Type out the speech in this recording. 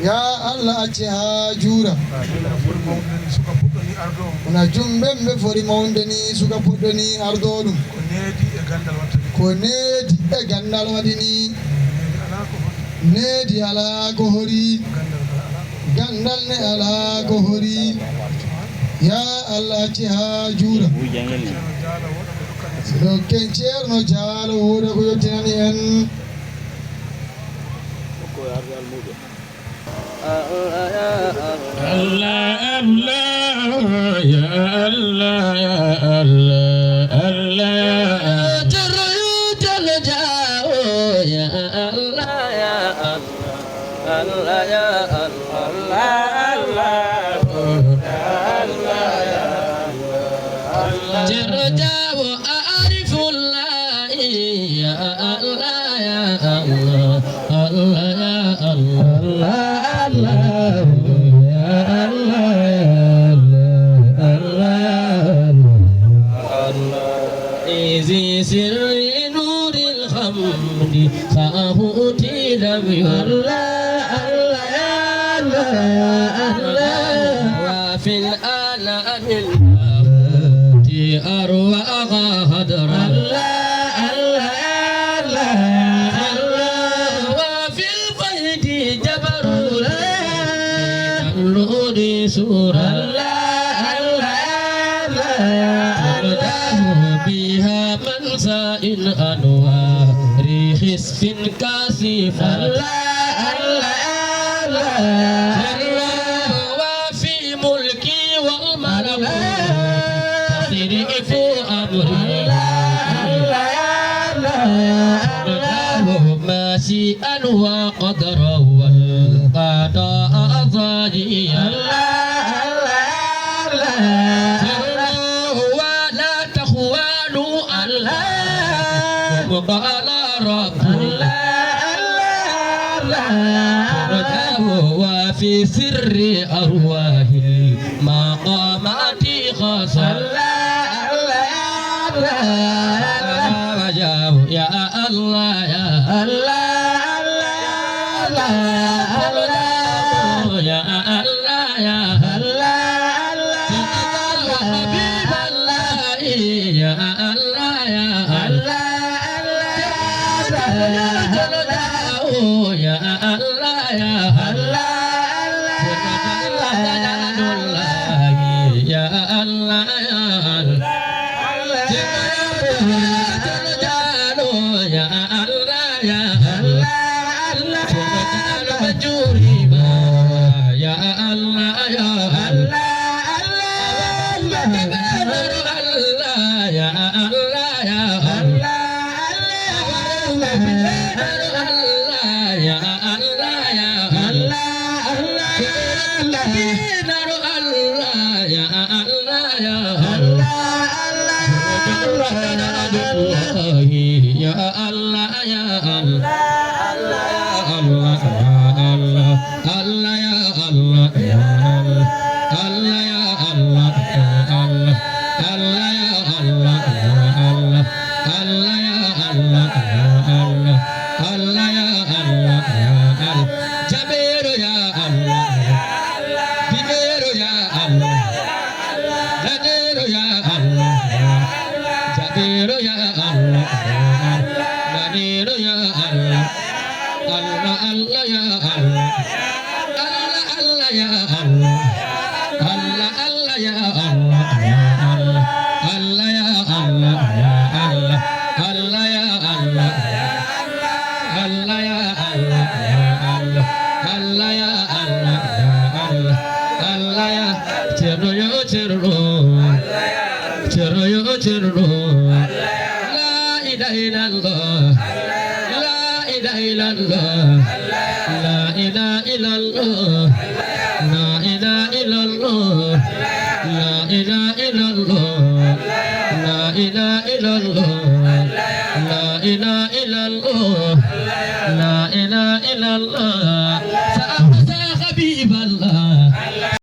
ya Allah acca jura una jumbembe fori maundeni suka puddoni ardodum ko needi e gandal wadini needi ala ko hori gandal ne ala ko hori ya Allah acca jura do kencer no jaalo wodo ko yottinani en الله الله يا الله يا الله الله جريت الجاو يا الله يا الله يا الله الله يا الله جرجاو أعرف الله يا الله يا الله الله يا الله سر نور الخمر فأهوتي لبي الله الله يا الله وفي الآلام الموت أرواغا هدر الله الله يا الله وفي الفيد جبر نور سورة الله الله بها سائل أنوار خسف كاسف الله الله وفي ملكي والملك تصرف أمري الله ماشيئا وقدرا والقضاء ضاجيا وقال رب وفي سر أرواح المقامات خاصة يا الله يا الله يا الله يا الله حبيب الله يا الله يا الله يا الله يا الله يا الله لا إله إلا الله